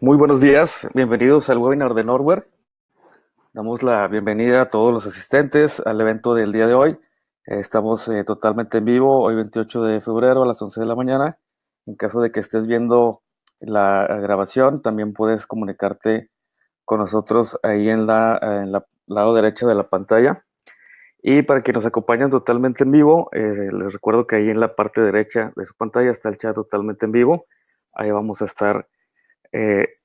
Muy buenos días, bienvenidos al webinar de Norware. Damos la bienvenida a todos los asistentes al evento del día de hoy. Estamos totalmente en vivo, hoy 28 de febrero a las 11 de la mañana. En caso de que estés viendo la grabación, también puedes comunicarte con nosotros ahí en la lado derecho de la pantalla. Y para que nos acompañen totalmente en vivo, les recuerdo que ahí en la parte derecha de su pantalla está el chat totalmente en vivo. Ahí vamos a estar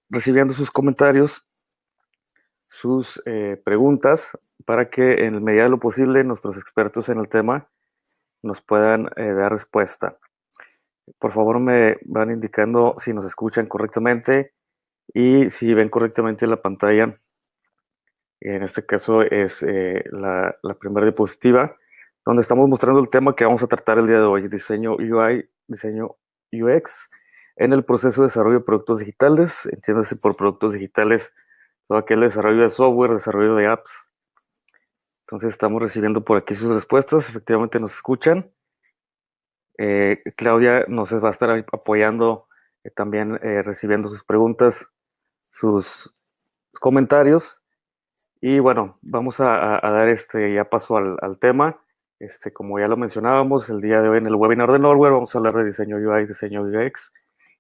recibiendo sus comentarios, sus preguntas, para que en la medida de lo posible nuestros expertos en el tema nos puedan dar respuesta. Por favor, me van indicando si nos escuchan correctamente y si ven correctamente la pantalla. En este caso es la primera diapositiva, donde estamos mostrando el tema que vamos a tratar el día de hoy: diseño UI, diseño UX en el proceso de desarrollo de productos digitales. Entiéndase por productos digitales todo aquel desarrollo de software, desarrollo de apps. Entonces estamos recibiendo por aquí sus respuestas. Efectivamente nos escuchan. Claudia nos va a estar apoyando, también recibiendo sus preguntas, sus comentarios. Y bueno, vamos a dar ya paso al tema. Como ya lo mencionábamos, el día de hoy en el webinar de Norware vamos a hablar de diseño UI, diseño UX.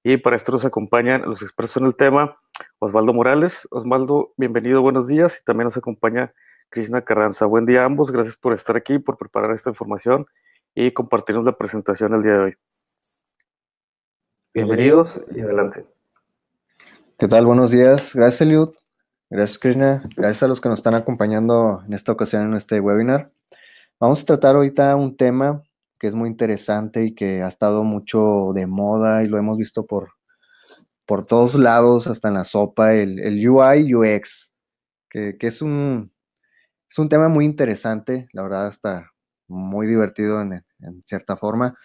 Y para esto nos acompañan los expertos en el tema: Osvaldo Morales. Osvaldo, bienvenido, buenos días. Y también nos acompaña Krishna Carranza. Buen día a ambos, gracias por estar aquí, por preparar esta información y compartirnos la presentación el día de hoy. Bienvenidos. Bienvenidos y adelante. ¿Qué tal? Buenos días. Gracias, Eliud. Gracias, Krishna. Gracias a los que nos están acompañando en esta ocasión en este webinar. Vamos a tratar ahorita un tema que es muy interesante y que ha estado mucho de moda y lo hemos visto por todos lados, hasta en la sopa, el UI UX, que es un tema muy interesante, la verdad está muy divertido en cierta forma.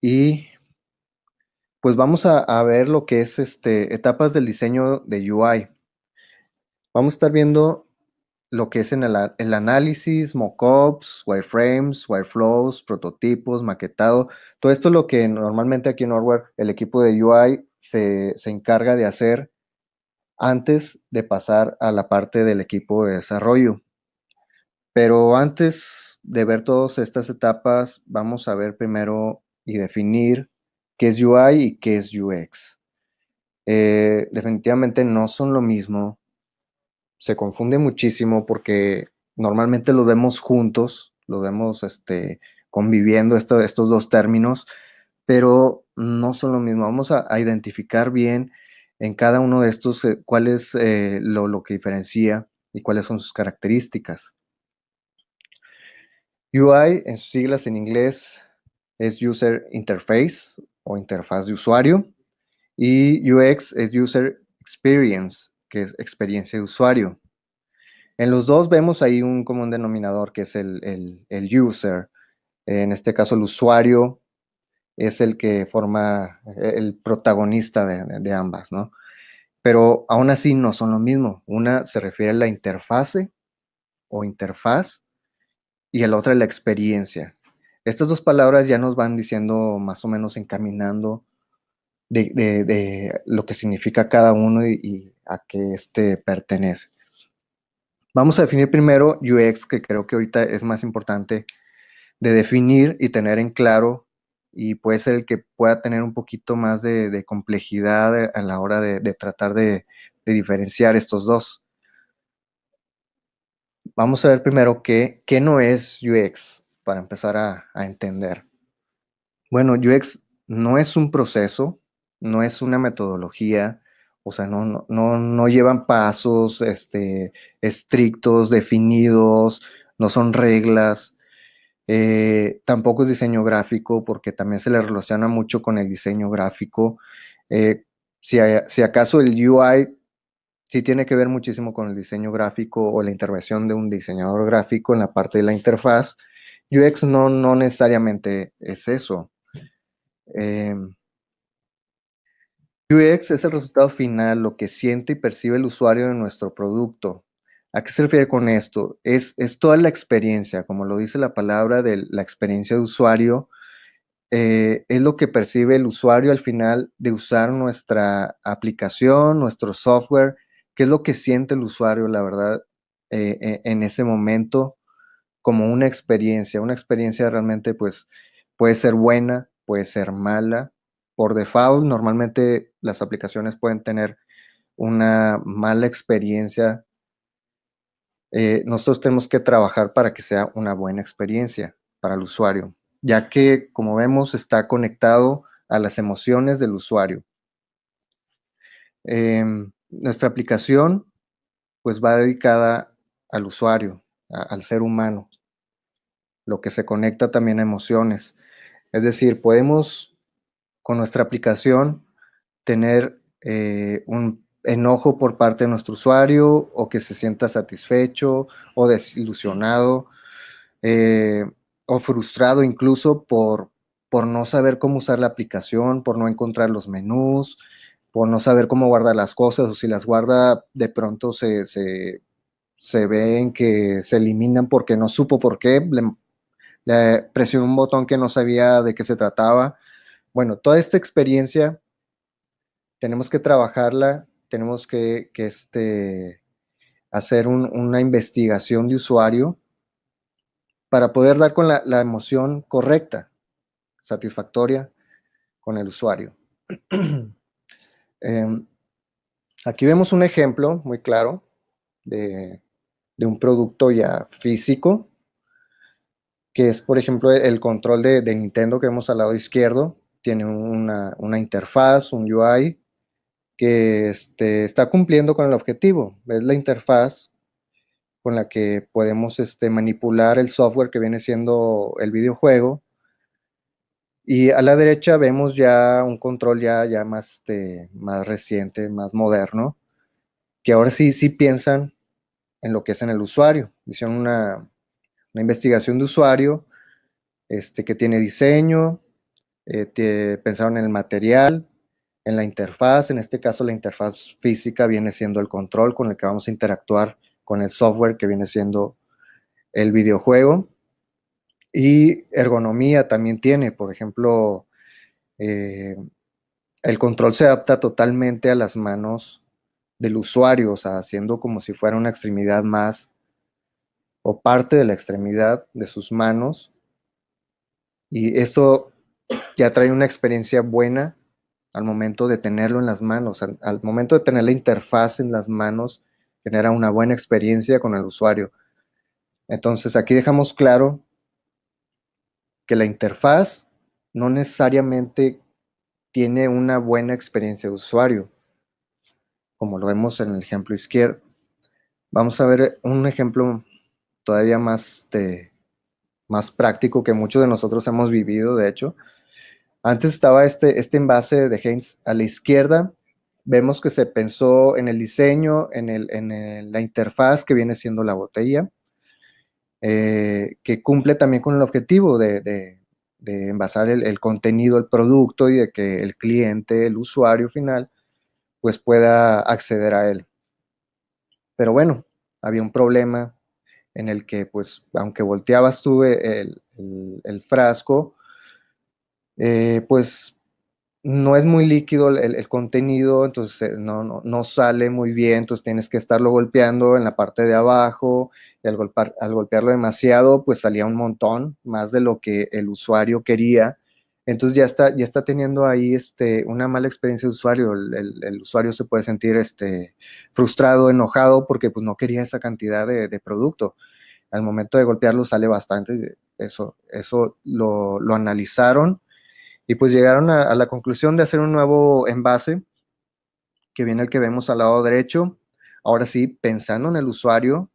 Y pues vamos a ver lo que es etapas del diseño de UI. Vamos a estar viendo lo que es en el análisis, mockups, wireframes, wireflows, prototipos, maquetado. Todo esto es lo que normalmente aquí en Norware el equipo de UI se encarga de hacer antes de pasar a la parte del equipo de desarrollo. Pero antes de ver todas estas etapas, vamos a ver primero y definir qué es UI y qué es UX. Definitivamente no son lo mismo, se confunde muchísimo porque normalmente lo vemos juntos, lo vemos conviviendo estos dos términos, pero no son lo mismo. Vamos a identificar bien en cada uno de estos cuál es lo que diferencia y cuáles son sus características. UI, en sus siglas en inglés, es User Interface o interfaz de usuario, y UX es User Experience, que es experiencia de usuario. En los dos vemos ahí un común denominador que es el user. En este caso, el usuario es el que forma el protagonista de ambas, ¿no? Pero aún así no son lo mismo. Una se refiere a la interfase o interfaz y el otra a la experiencia. Estas dos palabras ya nos van diciendo más o menos encaminando de lo que significa cada uno y a qué pertenece. Vamos a definir primero UX, que creo que ahorita es más importante de definir y tener en claro, y puede ser el que pueda tener un poquito más de complejidad a la hora de tratar de diferenciar estos dos. Vamos a ver primero qué no es UX para empezar a entender. Bueno, UX no es un proceso, no es una metodología, o sea, no llevan pasos estrictos, definidos, no son reglas. Tampoco es diseño gráfico, porque también se le relaciona mucho con el diseño gráfico. Eh, si acaso el UI sí tiene que ver muchísimo con el diseño gráfico o la intervención de un diseñador gráfico en la parte de la interfaz, UX no necesariamente es eso. Eh, UX es el resultado final, lo que siente y percibe el usuario de nuestro producto. ¿A qué se refiere con esto? Es toda la experiencia, como lo dice la palabra de la experiencia de usuario. es lo que percibe el usuario al final de usar nuestra aplicación, nuestro software, qué es lo que siente el usuario, la verdad, en ese momento como una experiencia realmente pues puede ser buena, puede ser mala. Por default, normalmente las aplicaciones pueden tener una mala experiencia. Nosotros tenemos que trabajar para que sea una buena experiencia para el usuario, ya que, como vemos, está conectado a las emociones del usuario. Nuestra aplicación pues va dedicada al usuario, al ser humano, lo que se conecta también a emociones. Es decir, podemos con nuestra aplicación tener un enojo por parte de nuestro usuario o que se sienta satisfecho o desilusionado eh, o frustrado incluso por no saber cómo usar la aplicación, por no encontrar los menús, por no saber cómo guardar las cosas o si las guarda de pronto se ven que se eliminan porque no supo por qué, le presionó un botón que no sabía de qué se trataba. Bueno, toda esta experiencia tenemos que trabajarla, tenemos que hacer una investigación de usuario para poder dar con la emoción correcta, satisfactoria con el usuario. Eh, Aquí vemos un ejemplo muy claro de un producto ya físico, que es, por ejemplo, el control de Nintendo que vemos al lado izquierdo. Tiene una interfaz, un UI, que está cumpliendo con el objetivo. Es la interfaz con la que podemos manipular el software que viene siendo el videojuego. Y a la derecha vemos ya un control ya más, más reciente, más moderno, que ahora sí piensan en lo que es en el usuario. Hicieron una investigación de usuario que tiene diseño, pensaron en el material, en la interfaz. En este caso la interfaz física viene siendo el control con el que vamos a interactuar con el software que viene siendo el videojuego. Y ergonomía también tiene, por ejemplo, eh, el control se adapta totalmente a las manos del usuario, o sea, haciendo como si fuera una extremidad más o parte de la extremidad de sus manos. Y esto ya trae una experiencia buena al momento de tenerlo en las manos, al momento de tener la interfaz en las manos, genera una buena experiencia con el usuario. Entonces aquí dejamos claro que la interfaz no necesariamente tiene una buena experiencia de usuario, como lo vemos en el ejemplo izquierdo. Vamos a ver un ejemplo todavía más práctico que muchos de nosotros hemos vivido, de hecho. Antes estaba este envase de Heinz a la izquierda. Vemos que se pensó en el diseño, la interfaz que viene siendo la botella, que cumple también con el objetivo de envasar el contenido, el producto y de que el cliente, el usuario final, pues pueda acceder a él. Pero bueno, había un problema en el que, pues, aunque volteabas tú el frasco, pues no es muy líquido el contenido, entonces no sale muy bien, entonces tienes que estarlo golpeando en la parte de abajo, y al golpearlo demasiado, pues salía un montón, más de lo que el usuario quería. Entonces ya está teniendo ahí una mala experiencia de usuario. El usuario se puede sentir frustrado, enojado, porque pues no quería esa cantidad de producto. Al momento de golpearlo sale bastante. Eso lo analizaron y pues llegaron a la conclusión de hacer un nuevo envase, que viene el que vemos al lado derecho. Ahora sí, pensando en el usuario,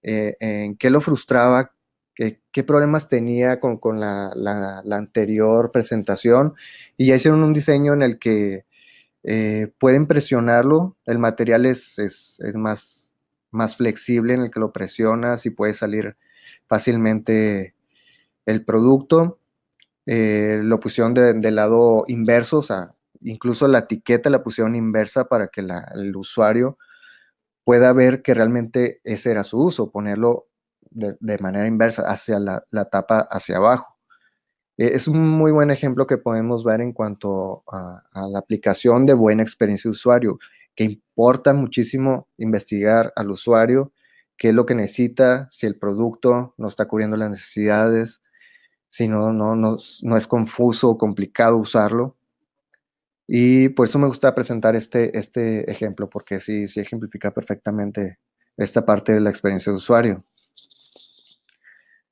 en qué lo frustraba, qué problemas tenía con la anterior presentación, y ya hicieron un diseño en el que pueden presionarlo. El material es más flexible, en el que lo presionas y puede salir fácilmente el producto. Lo pusieron del lado inverso, o sea, incluso la etiqueta la pusieron inversa para que el usuario pueda ver que realmente ese era su uso, ponerlo de manera inversa, hacia la tapa hacia abajo. Es un muy buen ejemplo que podemos ver en cuanto a la aplicación de buena experiencia de usuario, que importa muchísimo investigar al usuario, qué es lo que necesita, si el producto no está cubriendo las necesidades, si no es confuso o complicado usarlo. Y por eso me gusta presentar este ejemplo, porque sí ejemplifica perfectamente esta parte de la experiencia de usuario.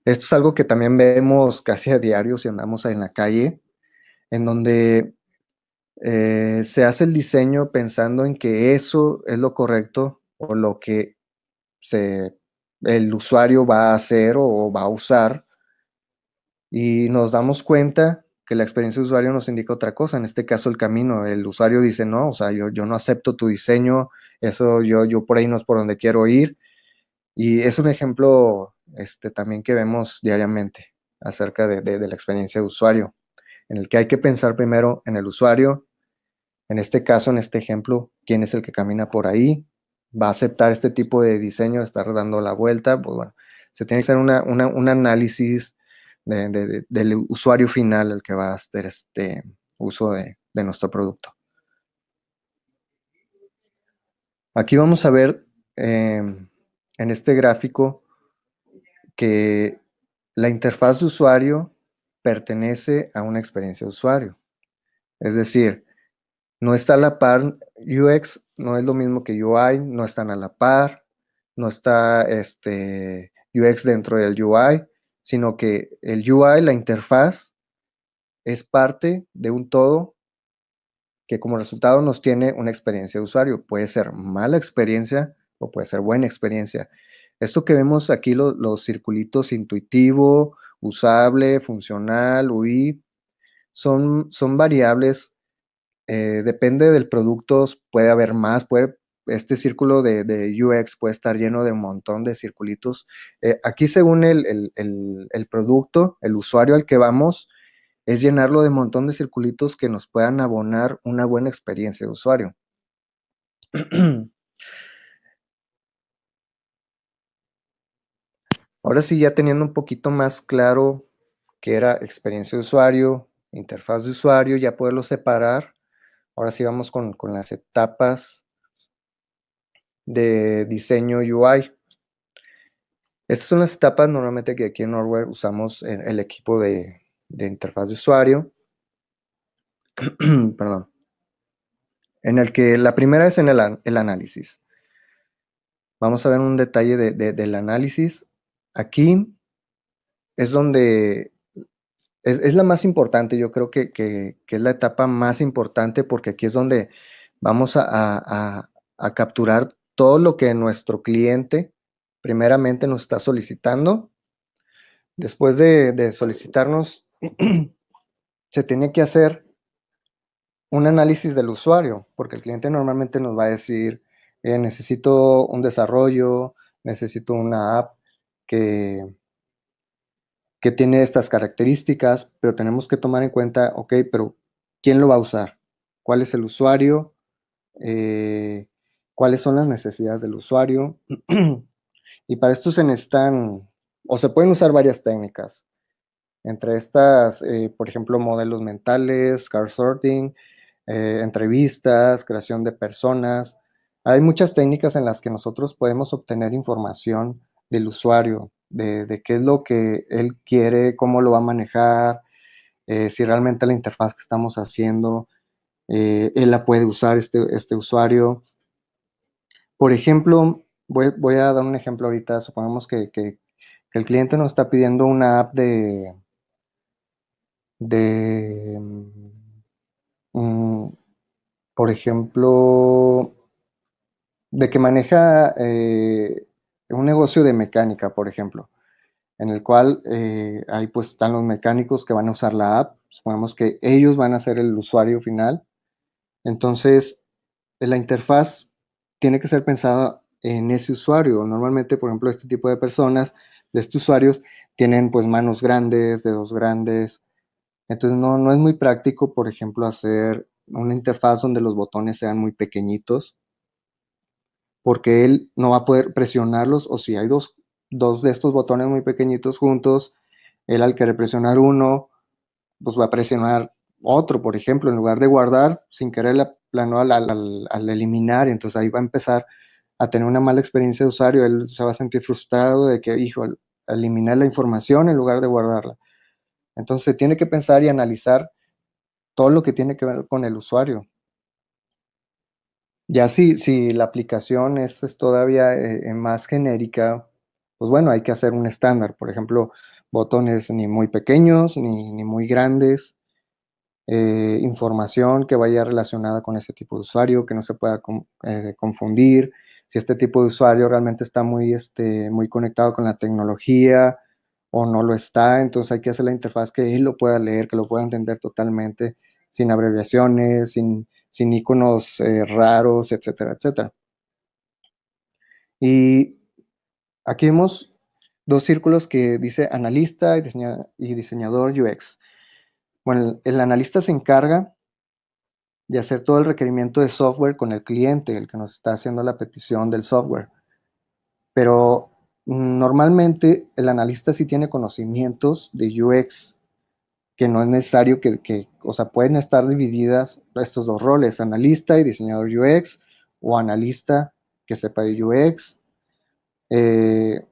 Esto es algo que también vemos casi a diario si andamos en la calle, en donde se hace el diseño pensando en que eso es lo correcto o lo que el usuario va a hacer o va a usar, y nos damos cuenta que la experiencia de usuario nos indica otra cosa, en este caso el camino. El usuario dice, no, o sea, yo no acepto tu diseño, eso yo por ahí no es por donde quiero ir, y es un ejemplo también que vemos diariamente acerca de la experiencia de usuario, en el que hay que pensar primero en el usuario. En este caso, en este ejemplo, ¿quién es el que camina por ahí? ¿Va a aceptar este tipo de diseño, estar dando la vuelta? Pues bueno, se tiene que hacer un análisis del usuario final, el que va a hacer este uso de nuestro producto. Aquí vamos a ver en este gráfico que la interfaz de usuario pertenece a una experiencia de usuario. Es decir, no está a la par. UX no es lo mismo que UI, no están a la par, no está UX dentro del UI, sino que el UI, la interfaz, es parte de un todo que como resultado nos tiene una experiencia de usuario. Puede ser mala experiencia o puede ser buena experiencia. Esto que vemos aquí, los circulitos intuitivo, usable, funcional, UI, son variables. Depende del producto, puede haber más, este círculo de UX puede estar lleno de un montón de circulitos. Aquí según el producto, el usuario al que vamos, es llenarlo de un montón de circulitos que nos puedan abonar una buena experiencia de usuario. Ahora sí, ya teniendo un poquito más claro qué era experiencia de usuario, interfaz de usuario, ya poderlo separar. Ahora sí vamos con las etapas de diseño UI. Estas son las etapas normalmente que aquí en Norway usamos en el equipo de interfaz de usuario. Perdón. En el que la primera es en el análisis. Vamos a ver un detalle del análisis. Aquí es donde es la más importante. Yo creo que es la etapa más importante, porque aquí es donde vamos a capturar todo lo que nuestro cliente primeramente nos está solicitando. Después de solicitarnos, se tiene que hacer un análisis del usuario, porque el cliente normalmente nos va a decir, necesito un desarrollo, necesito una app que, que tiene estas características, pero tenemos que tomar en cuenta, ok, pero ¿quién lo va a usar? ¿Cuál es el usuario? ¿Cuáles son las necesidades del usuario? Y para esto se necesitan, o se pueden usar varias técnicas. Entre estas, por ejemplo, modelos mentales, card sorting, entrevistas, creación de personas. Hay muchas técnicas en las que nosotros podemos obtener información del usuario, de qué es lo que él quiere, cómo lo va a manejar, si realmente la interfaz que estamos haciendo, él la puede usar este usuario. Por ejemplo, voy a dar un ejemplo ahorita. Supongamos que el cliente nos está pidiendo una app de mm, por ejemplo, de que maneja un negocio de mecánica, por ejemplo, en el cual ahí pues están los mecánicos que van a usar la app. Supongamos que ellos van a ser el usuario final. Entonces, la interfaz tiene que ser pensada en ese usuario. Normalmente, por ejemplo, este tipo de personas, de estos usuarios, tienen pues manos grandes, dedos grandes. Entonces no es muy práctico, por ejemplo, hacer una interfaz donde los botones sean muy pequeñitos, porque él no va a poder presionarlos, o si hay dos de estos botones muy pequeñitos juntos, él al querer presionar uno, pues va a presionar otro, por ejemplo, en lugar de guardar, sin querer la planó al eliminar, entonces ahí va a empezar a tener una mala experiencia de usuario, él se va a sentir frustrado de que, hijo, eliminar la información en lugar de guardarla. Entonces se tiene que pensar y analizar todo lo que tiene que ver con el usuario. Ya si la aplicación es todavía más genérica, pues bueno, hay que hacer un estándar. Por ejemplo, botones ni muy pequeños ni muy grandes, información que vaya relacionada con ese tipo de usuario, que no se pueda confundir. Si este tipo de usuario realmente está muy conectado con la tecnología o no lo está, entonces hay que hacer la interfaz que él lo pueda leer, que lo pueda entender totalmente, sin abreviaciones, sin iconos raros, etcétera, etcétera. Y aquí vemos dos círculos que dice analista y diseñador UX. Bueno, el analista se encarga de hacer todo el requerimiento de software con el cliente, el que nos está haciendo la petición del software. Pero normalmente el analista sí tiene conocimientos de UX, que no es necesario o sea, pueden estar divididas estos dos roles, analista y diseñador UX, o analista que sepa de UX. Eh,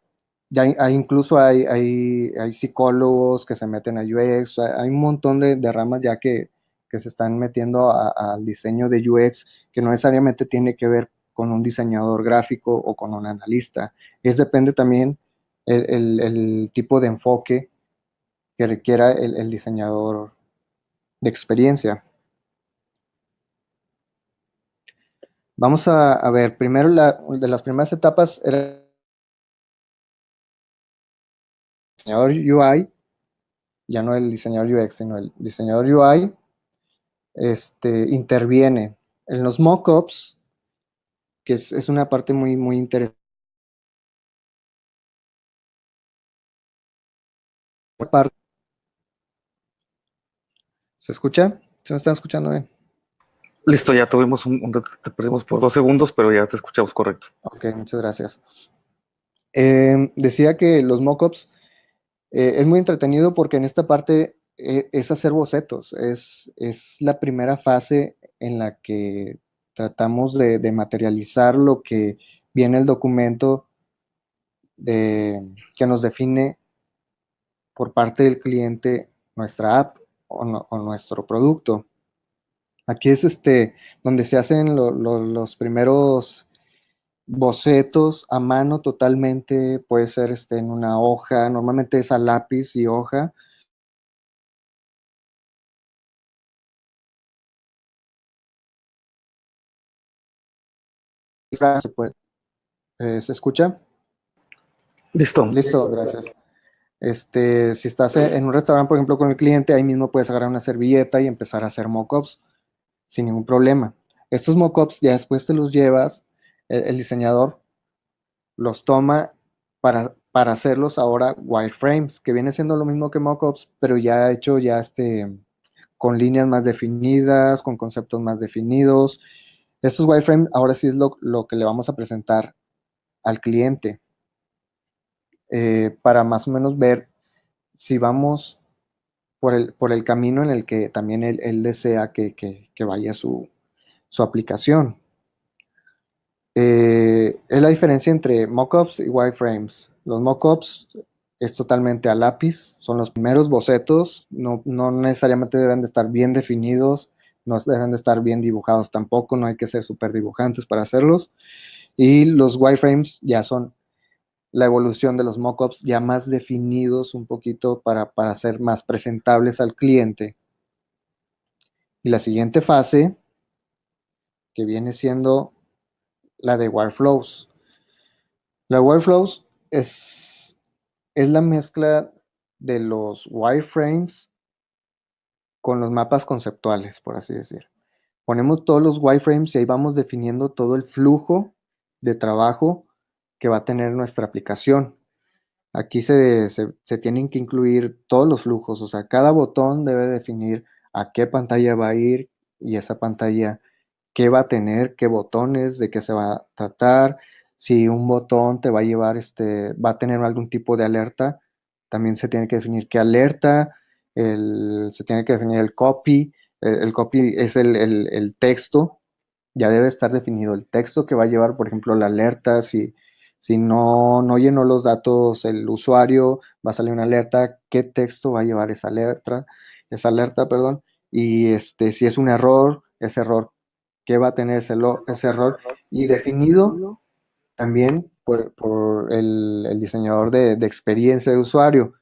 ya incluso hay psicólogos que se meten a UX, hay un montón de ramas ya que se están metiendo al diseño de UX, que no necesariamente tiene que ver con un diseñador gráfico o con un analista. Depende también el tipo de enfoque que requiera el diseñador de experiencia. Vamos a ver, primero de las primeras etapas era el diseñador UI, ya no el diseñador UX, sino el diseñador UI. Interviene en los mockups, que es una parte muy interesante. ¿Se escucha? ¿Se me están escuchando bien? Listo, ya tuvimos te perdimos por 2 segundos, pero ya te escuchamos correcto. Ok, muchas gracias. Decía que los mockups es muy entretenido porque en esta parte es hacer bocetos, es la primera fase en la que tratamos de materializar lo que viene el documento que nos define por parte del cliente nuestra app o nuestro producto. Aquí es donde se hacen los primeros bocetos a mano totalmente, puede ser en una hoja, normalmente es a lápiz y hoja. ¿Se escucha? Listo. Listo, gracias. Si estás en un restaurante, por ejemplo, con el cliente, ahí mismo puedes agarrar una servilleta y empezar a hacer mockups sin ningún problema. Estos mockups ya después te los llevas, el diseñador los toma para hacerlos ahora wireframes, que viene siendo lo mismo que mockups, pero ya hecho ya con líneas más definidas, con conceptos más definidos. Estos wireframes ahora sí es lo que le vamos a presentar al cliente para más o menos ver si vamos por el camino en el que también él desea que vaya su aplicación. Es la diferencia entre mockups y wireframes. Los mockups es totalmente a lápiz, son los primeros bocetos, no necesariamente deben de estar bien definidos, no deben de estar bien dibujados tampoco, no hay que ser súper dibujantes para hacerlos. Y los wireframes ya son la evolución de los mockups ya más definidos un poquito para ser más presentables al cliente. Y la siguiente fase, que viene siendo la de Wireflows. La Wireflows es la mezcla de los wireframes con los mapas conceptuales, por así decir. Ponemos todos los wireframes y ahí vamos definiendo todo el flujo de trabajo que va a tener nuestra aplicación. Aquí se tienen que incluir todos los flujos, o sea, cada botón debe definir a qué pantalla va a ir y esa pantalla qué va a tener, qué botones, de qué se va a tratar, si un botón te va a llevar, va a tener algún tipo de alerta, también se tiene que definir qué alerta, se tiene que definir el copy. El copy es el texto, ya debe estar definido el texto que va a llevar, por ejemplo, la alerta. Si no llenó los datos el usuario, va a salir una alerta. ¿Qué texto va a llevar esa alerta, perdón? Y si es un error, ese error, ¿qué va a tener ese error? Y definido también por el diseñador de experiencia de usuario.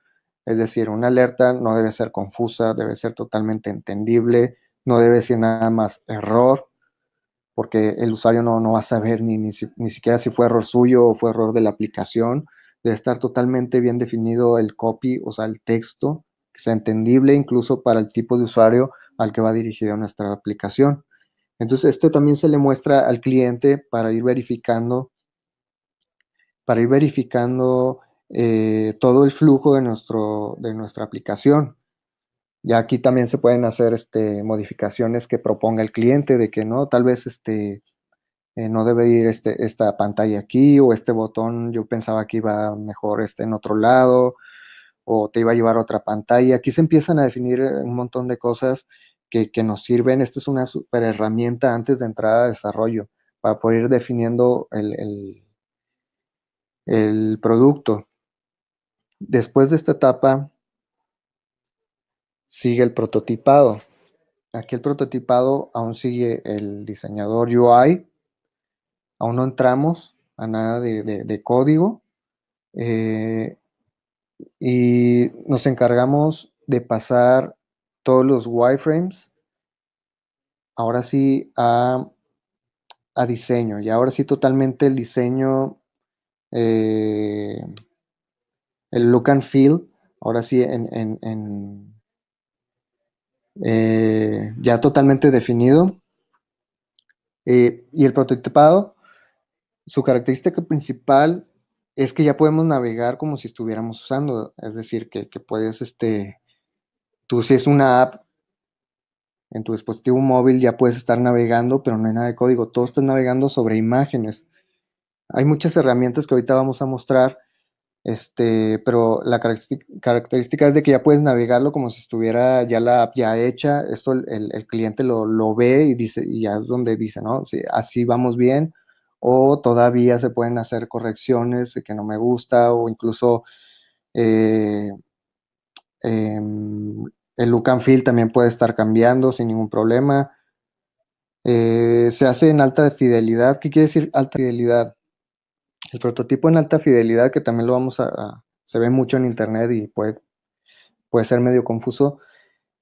Es decir, una alerta no debe ser confusa, debe ser totalmente entendible, no debe decir nada más error, porque el usuario no va a saber ni siquiera si fue error suyo o fue error de la aplicación. Debe estar totalmente bien definido el copy, o sea, el texto, que sea entendible incluso para el tipo de usuario al que va dirigida nuestra aplicación. Entonces, esto también se le muestra al cliente para ir verificando todo el flujo de nuestra aplicación. Ya aquí también se pueden hacer modificaciones que proponga el cliente de que no, tal vez no debe ir esta pantalla aquí, o este botón yo pensaba que iba mejor en otro lado, o te iba a llevar a otra pantalla. Aquí se empiezan a definir un montón de cosas que nos sirven. Esto es una super herramienta antes de entrar a desarrollo para poder ir definiendo el producto. Después de esta etapa sigue el prototipado. Aquí el prototipado aún sigue el diseñador UI, aún no entramos a nada de código, eh, y nos encargamos de pasar todos los wireframes ahora sí a diseño, y ahora sí totalmente el diseño, eh, el look and feel, ahora sí ya totalmente definido. Y el prototipado, su característica principal es que ya podemos navegar como si estuviéramos usando, es decir, que puedes, tú si es una app en tu dispositivo móvil ya puedes estar navegando, pero no hay nada de código, todo está navegando sobre imágenes. Hay muchas herramientas que ahorita vamos a mostrar, pero la característica es de que ya puedes navegarlo como si estuviera ya la app ya hecha. Esto el cliente lo ve y dice, y ya es donde dice, ¿no? Si así vamos bien, o todavía se pueden hacer correcciones que no me gusta, o incluso eh, el look and feel también puede estar cambiando sin ningún problema. Se hace en alta fidelidad. ¿Qué quiere decir alta fidelidad? El prototipo en alta fidelidad, que también se ve mucho en internet y puede ser medio confuso.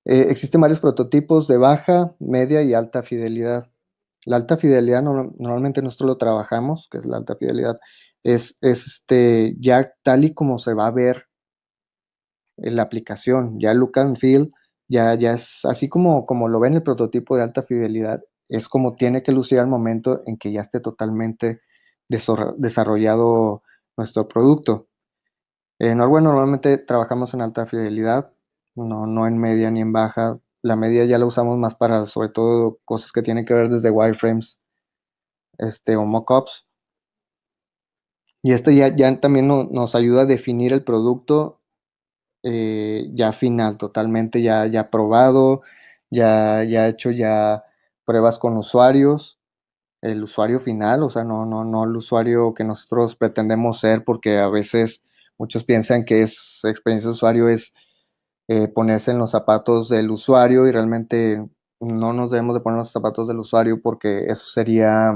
Existen varios prototipos de baja, media y alta fidelidad. La alta fidelidad normalmente nosotros lo trabajamos, que es la alta fidelidad, es ya tal y como se va a ver en la aplicación. Ya el look and feel ya es así como lo ven el prototipo de alta fidelidad, es como tiene que lucir al momento en que ya esté totalmente desarrollado nuestro producto. En Norway normalmente trabajamos en alta fidelidad, no en media ni en baja. La media ya la usamos más para, sobre todo, cosas que tienen que ver desde wireframes, o mockups. Y esto ya también nos ayuda a definir el producto ya final, totalmente ya probado, ya hecho ya pruebas con usuarios, el usuario final, o sea, no el usuario que nosotros pretendemos ser, porque a veces muchos piensan que experiencia de usuario es ponerse en los zapatos del usuario, y realmente no nos debemos de poner en los zapatos del usuario, porque eso sería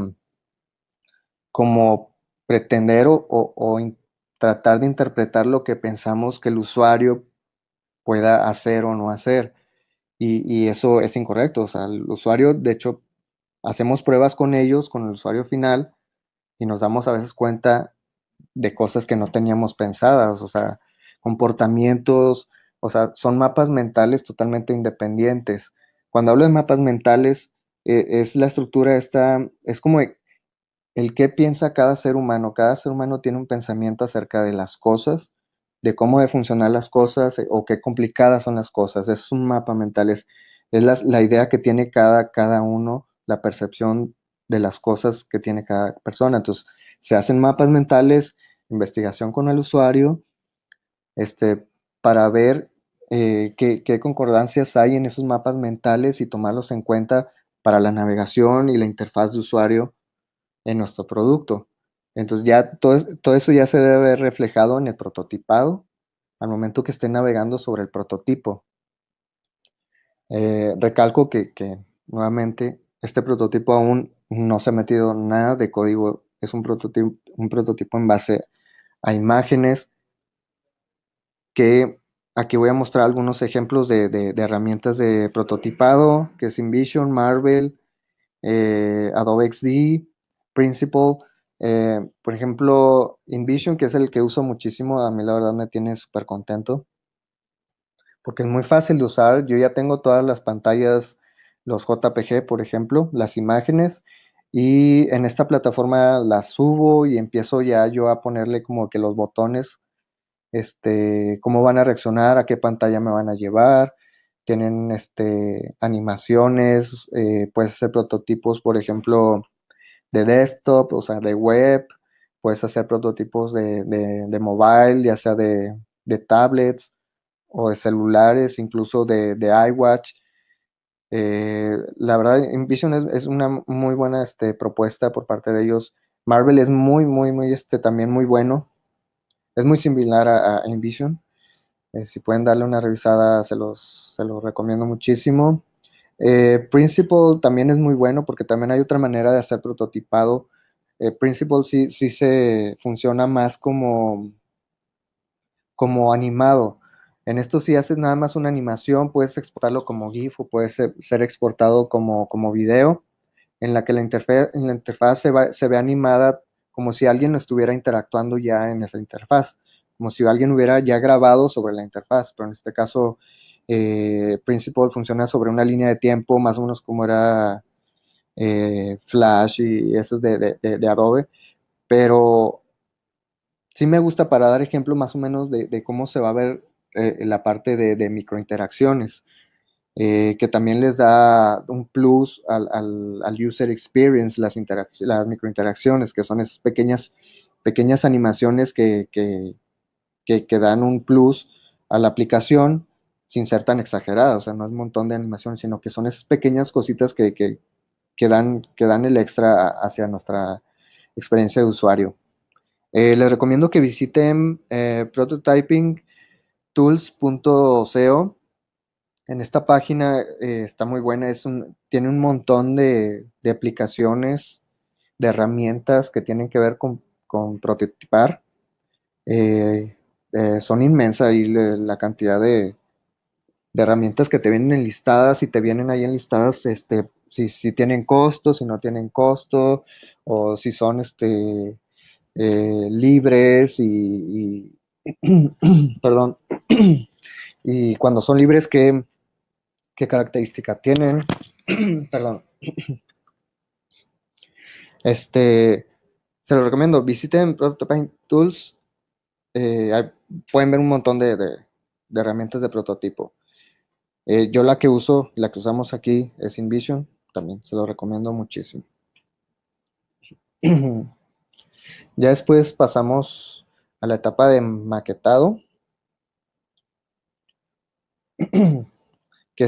como pretender tratar de interpretar lo que pensamos que el usuario pueda hacer o no hacer. Y eso es incorrecto. O sea, el usuario, de hecho, hacemos pruebas con ellos, con el usuario final, y nos damos a veces cuenta de cosas que no teníamos pensadas, o sea, comportamientos, o sea, son mapas mentales totalmente independientes. Cuando hablo de mapas mentales, es la estructura esta, es como el qué piensa cada ser humano. Cada ser humano tiene un pensamiento acerca de las cosas, de cómo de funcionar las cosas, o qué complicadas son las cosas. Es un mapa mental, es la idea que tiene cada uno, la percepción de las cosas que tiene cada persona. Entonces, se hacen mapas mentales, investigación con el usuario, este, para ver qué concordancias hay en esos mapas mentales y tomarlos en cuenta para la navegación y la interfaz de usuario en nuestro producto. Entonces ya todo eso ya se debe ver reflejado en el prototipado al momento que esté navegando sobre el prototipo. Recalco que nuevamente este prototipo aún no se ha metido nada de código, es un prototipo en base a imágenes que aquí voy a mostrar algunos ejemplos de herramientas de prototipado, que es InVision, Marvel, Adobe XD, Principal. Por ejemplo, InVision, que es el que uso muchísimo, a mí la verdad me tiene súper contento porque es muy fácil de usar. Yo ya tengo todas las pantallas, los JPG, por ejemplo, las imágenes, y en esta plataforma las subo y empiezo ya yo a ponerle como que los botones, cómo van a reaccionar, a qué pantalla me van a llevar. Tienen animaciones, puedes hacer prototipos, por ejemplo, de desktop, o sea, de web, puedes hacer prototipos de mobile, ya sea de tablets o de celulares, incluso de iWatch. La verdad, InVision es una muy buena propuesta por parte de ellos. Marvel es muy, muy, muy, también muy bueno. Es muy similar a InVision. Si pueden darle una revisada, se los recomiendo muchísimo. Principal también es muy bueno porque también hay otra manera de hacer prototipado. Principal sí se funciona más como animado. En esto si haces nada más una animación, puedes exportarlo como GIF o puede ser exportado como video, en la que la interfaz se ve animada como si alguien estuviera interactuando ya en esa interfaz, como si alguien hubiera ya grabado sobre la interfaz, pero en este caso Principal funciona sobre una línea de tiempo, más o menos como era Flash y esos de Adobe, pero sí me gusta para dar ejemplo más o menos de cómo se va a ver la parte de microinteracciones, que también les da un plus al user experience, las microinteracciones, que son esas pequeñas animaciones que dan un plus a la aplicación sin ser tan exageradas. O sea, no es un montón de animaciones, sino que son esas pequeñas cositas que dan el extra hacia nuestra experiencia de usuario. Les recomiendo que visiten prototypingtools.co. En esta página está muy buena, tiene un montón de aplicaciones, de herramientas que tienen que ver con prototipar. Eh, Son inmensas y la cantidad de herramientas que te vienen enlistadas y te vienen ahí enlistadas, si tienen costo, si no tienen costo, o si son libres perdón, y cuando son libres, qué característica tienen. Perdón. Se lo recomiendo, visiten Prototyping Tools, pueden ver un montón de herramientas de prototipo. Yo la que uso, la que usamos aquí es InVision, también se lo recomiendo muchísimo. Ya después pasamos a la etapa de maquetado, que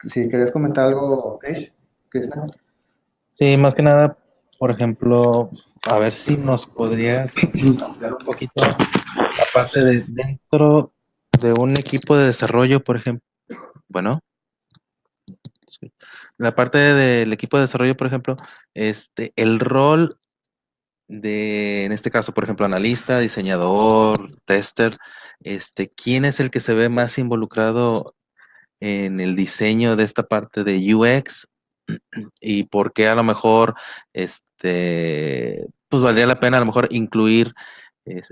si querés comentar algo, Krishna. Sí, más que nada, por ejemplo, a ver si nos podrías ampliar un poquito la parte de dentro de un equipo de desarrollo, por ejemplo. Bueno, sí. La parte del equipo de desarrollo, por ejemplo, el rol en este caso, por ejemplo, analista, diseñador, tester, ¿quién es el que se ve más involucrado en el diseño de esta parte de UX? Y por qué a lo mejor, pues valdría la pena a lo mejor incluir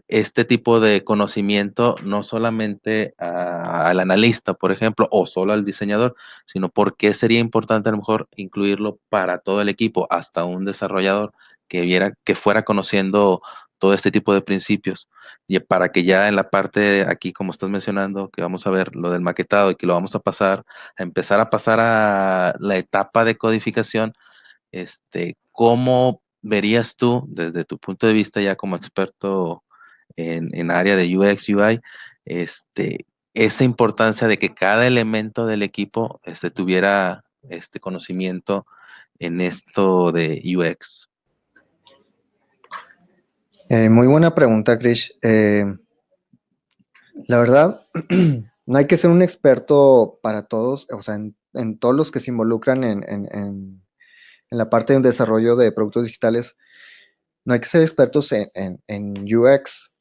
este tipo de conocimiento no solamente al analista, por ejemplo, o solo al diseñador, sino por qué sería importante a lo mejor incluirlo para todo el equipo, hasta un desarrollador que fuera conociendo todo este tipo de principios. Y para que ya en la parte aquí, como estás mencionando, que vamos a ver lo del maquetado y que lo vamos a empezar a pasar a la etapa de codificación, cómo verías tú desde tu punto de vista ya como experto en área de UX, UI, esa importancia de que cada elemento del equipo tuviera este conocimiento en esto de UX? Muy buena pregunta, Krish. La verdad, no hay que ser un experto para todos, o sea, en todos los que se involucran en la parte de desarrollo de productos digitales, no hay que ser expertos en UX,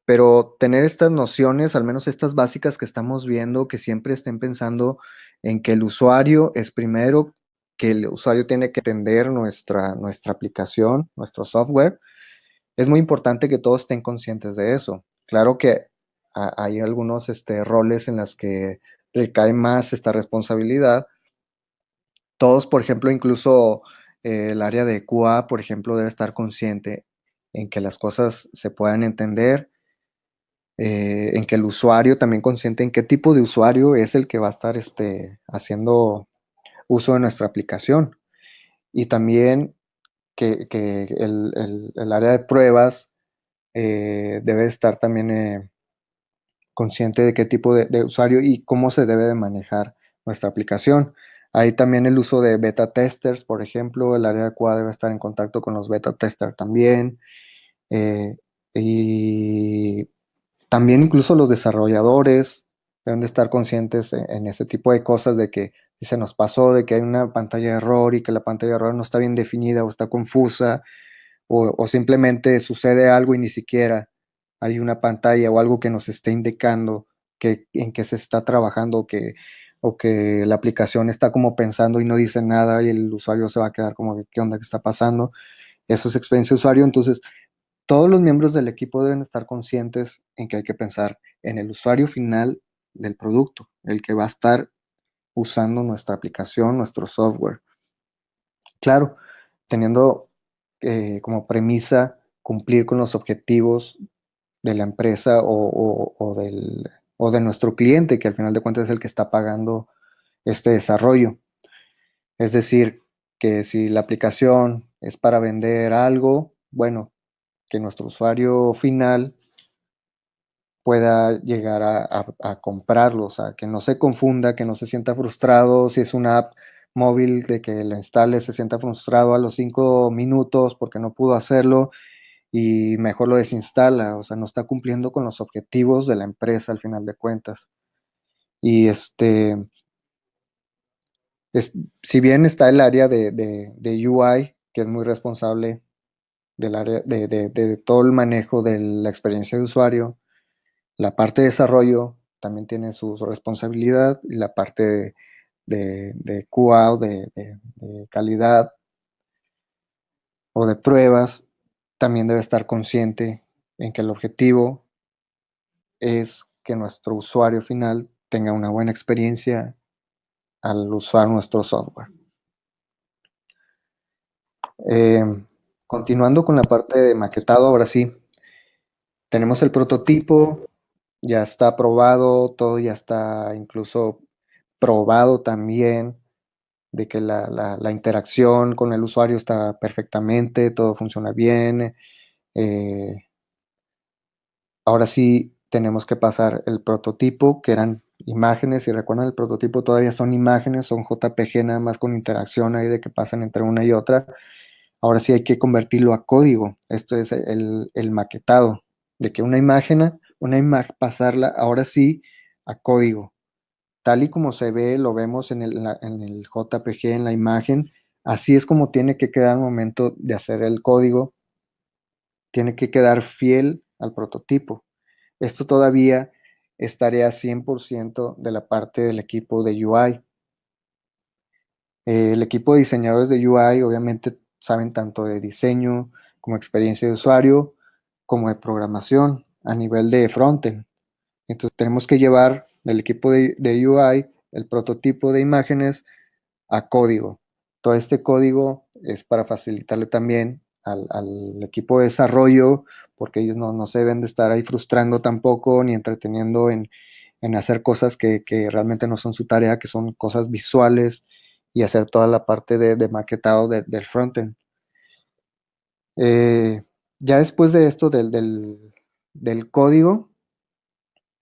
pero tener estas nociones, al menos estas básicas que estamos viendo, que siempre estén pensando en que el usuario es primero, que el usuario tiene que entender nuestra aplicación, nuestro software. Es muy importante que todos estén conscientes de eso. Claro que hay algunos roles en los que recae más esta responsabilidad. Todos, por ejemplo, incluso el área de QA, por ejemplo, debe estar consciente en que las cosas se puedan entender, en que el usuario también consciente en qué tipo de usuario es el que va a estar haciendo uso de nuestra aplicación. Y también que el área de pruebas debe estar también consciente de qué tipo de usuario y cómo se debe de manejar nuestra aplicación. Hay también el uso de beta testers, por ejemplo, el área de QA debe estar en contacto con los beta testers también. eh, y también incluso los desarrolladores deben de estar conscientes en ese tipo de cosas de que si se nos pasó de que hay una pantalla de error y que la pantalla de error no está bien definida o está confusa o simplemente sucede algo y ni siquiera hay una pantalla o algo que nos esté indicando en qué se está trabajando o que la aplicación está como pensando y no dice nada y el usuario se va a quedar como, ¿qué onda que está pasando? Eso es experiencia de usuario. Entonces, todos los miembros del equipo deben estar conscientes en que hay que pensar en el usuario final del producto, el que va a estar usando nuestra aplicación, nuestro software. Claro, teniendo como premisa cumplir con los objetivos de la empresa o de nuestro cliente, que al final de cuentas es el que está pagando este desarrollo. Es decir, que si la aplicación es para vender algo, bueno, que nuestro usuario final pueda llegar a comprarlo, o sea, que no se confunda, que no se sienta frustrado si es una app móvil de que la instale, se sienta frustrado a los 5 minutos porque no pudo hacerlo y mejor lo desinstala, o sea, no está cumpliendo con los objetivos de la empresa al final de cuentas. Y es- si bien está el área de UI, que es muy responsable del área de todo el manejo de la experiencia de usuario, la parte de desarrollo también tiene su responsabilidad y la parte de QA o de calidad o de pruebas también debe estar consciente en que el objetivo es que nuestro usuario final tenga una buena experiencia al usar nuestro software. Eh, Continuando con la parte de maquetado, ahora sí, tenemos el prototipo, ya está aprobado, todo ya está incluso probado también, de que la interacción con el usuario está perfectamente, todo funciona bien. eh, Ahora sí tenemos que pasar el prototipo, que eran imágenes, si recuerdan el prototipo todavía son imágenes, son JPG nada más con interacción ahí de que pasan entre una y otra. Ahora sí hay que convertirlo a código. Esto es el maquetado, de que una imagen, pasarla ahora sí a código. Tal y como se ve, lo vemos en el JPG, en la imagen, así es como tiene que quedar al momento de hacer el código, tiene que quedar fiel al prototipo. Esto todavía es tarea 100% de la parte del equipo de UI. El equipo de diseñadores de UI obviamente saben tanto de diseño como experiencia de usuario, como de programación a nivel de frontend. Entonces tenemos que llevar del equipo de UI el prototipo de imágenes a código. Todo este código es para facilitarle también al equipo de desarrollo, porque ellos no se deben de estar ahí frustrando tampoco, ni entreteniendo en hacer cosas que realmente no son su tarea, que son cosas visuales, y hacer toda la parte de maquetado del frontend. Eh, ya después de esto del código,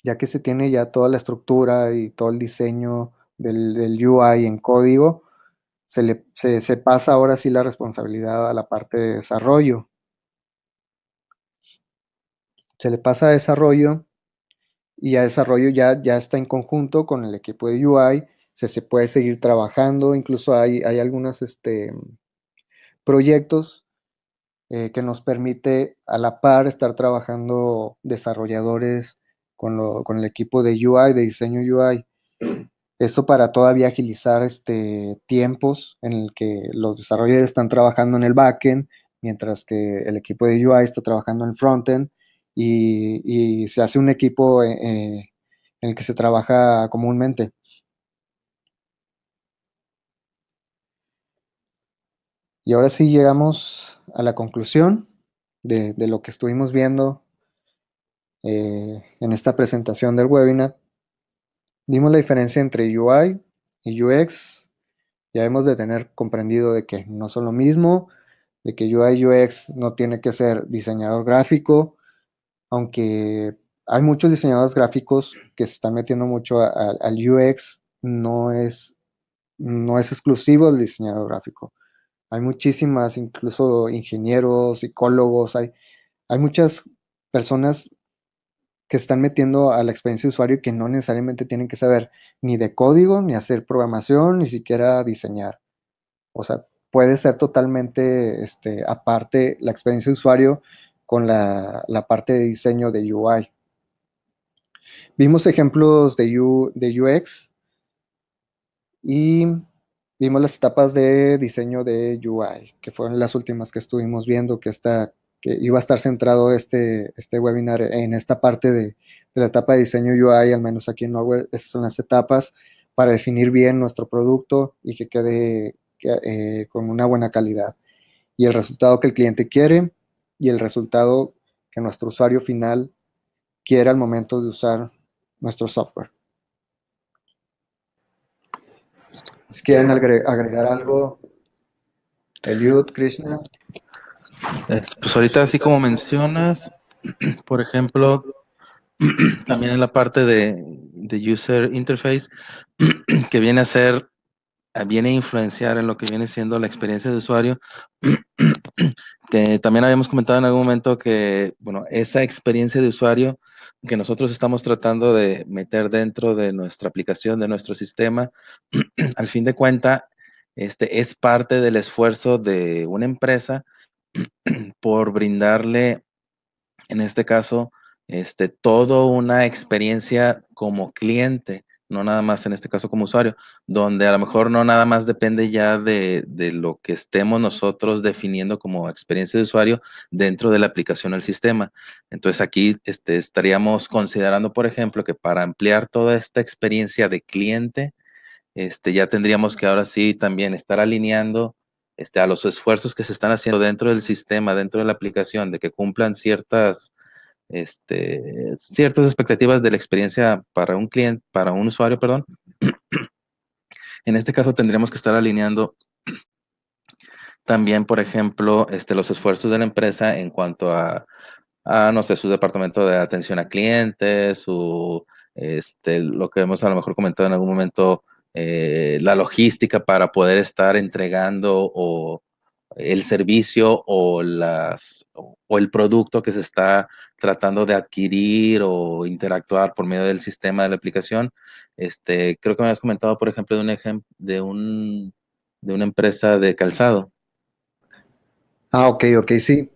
ya que se tiene ya toda la estructura y todo el diseño del UI en código, se pasa ahora sí la responsabilidad a la parte de desarrollo. Se le pasa a desarrollo y a desarrollo ya está en conjunto con el equipo de UI, se puede seguir trabajando, incluso hay algunos proyectos que nos permite a la par estar trabajando desarrolladores con el equipo de UI, de diseño UI. Esto para todavía agilizar tiempos en el que los desarrolladores están trabajando en el backend, mientras que el equipo de UI está trabajando en el frontend y se hace un equipo en el que se trabaja comúnmente. Y ahora sí llegamos a la conclusión de lo que estuvimos viendo en esta presentación del webinar. Vimos la diferencia entre UI y UX. Ya hemos de tener comprendido de que no son lo mismo, de que UI y UX no tiene que ser diseñador gráfico, aunque hay muchos diseñadores gráficos que se están metiendo mucho al UX, no es exclusivo del diseñador gráfico. Hay muchísimas, incluso ingenieros, psicólogos, hay muchas personas que se están metiendo a la experiencia de usuario y que no necesariamente tienen que saber ni de código, ni hacer programación, ni siquiera diseñar. O sea, puede ser totalmente aparte la experiencia de usuario con la parte de diseño de UI. Vimos ejemplos de UX y vimos las etapas de diseño de UI, que fueron las últimas que estuvimos viendo, que iba a estar centrado este webinar en esta parte de la etapa de diseño UI, al menos aquí en Norway. Esas son las etapas para definir bien nuestro producto y que quede con una buena calidad. Y el resultado que el cliente quiere y el resultado que nuestro usuario final quiere al momento de usar nuestro software. Si quieren agregar algo, Eliud, Krishna. Pues ahorita, así como mencionas, por ejemplo, también en la parte de User Interface, que viene a influenciar en lo que viene siendo la experiencia de usuario, que también habíamos comentado en algún momento que, bueno, esa experiencia de usuario que nosotros estamos tratando de meter dentro de nuestra aplicación, de nuestro sistema, al fin de cuentas, es parte del esfuerzo de una empresa por brindarle, en este caso, todo una experiencia como cliente, no nada más en este caso como usuario, donde a lo mejor no nada más depende ya de lo que estemos nosotros definiendo como experiencia de usuario dentro de la aplicación al sistema. Entonces aquí estaríamos considerando, por ejemplo, que para ampliar toda esta experiencia de cliente, ya tendríamos que ahora sí también estar alineando a los esfuerzos que se están haciendo dentro del sistema, dentro de la aplicación, de que cumplan ciertas expectativas de la experiencia para un cliente, para un usuario, perdón. En este caso tendríamos que estar alineando también, por ejemplo, los esfuerzos de la empresa en cuanto a, no sé, su departamento de atención a clientes, lo que hemos a lo mejor comentado en algún momento, la logística para poder estar entregando o el servicio o el producto que se está tratando de adquirir o interactuar por medio del sistema de la aplicación. Creo que me habías comentado, por ejemplo, de una empresa de calzado. Ok, sí.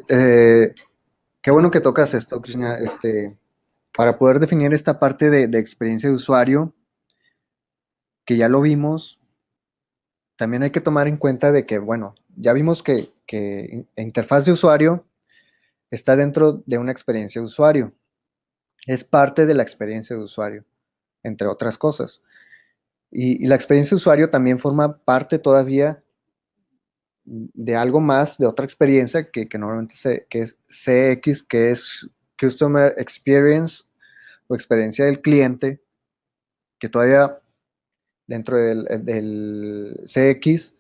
Qué bueno que tocas esto, Krishna. Para poder definir esta parte de experiencia de usuario, que ya lo vimos, también hay que tomar en cuenta de que, bueno, ya vimos que interfaz de usuario está dentro de una experiencia de usuario. Es parte de la experiencia de usuario, entre otras cosas. Y la experiencia de usuario también forma parte todavía de algo más, de otra experiencia que normalmente que es CX, que es Customer Experience o experiencia del cliente, que todavía dentro del CX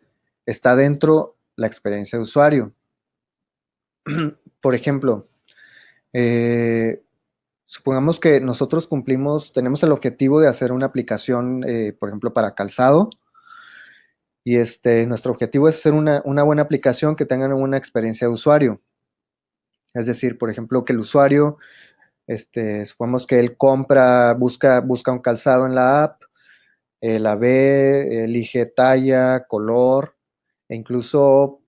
está dentro la experiencia de usuario. Por ejemplo, supongamos que nosotros tenemos el objetivo de hacer una aplicación, por ejemplo, para calzado, y nuestro objetivo es hacer una buena aplicación que tenga una experiencia de usuario. Es decir, por ejemplo, que el usuario, supongamos que él busca un calzado en la app, la ve, elige talla, color, e incluso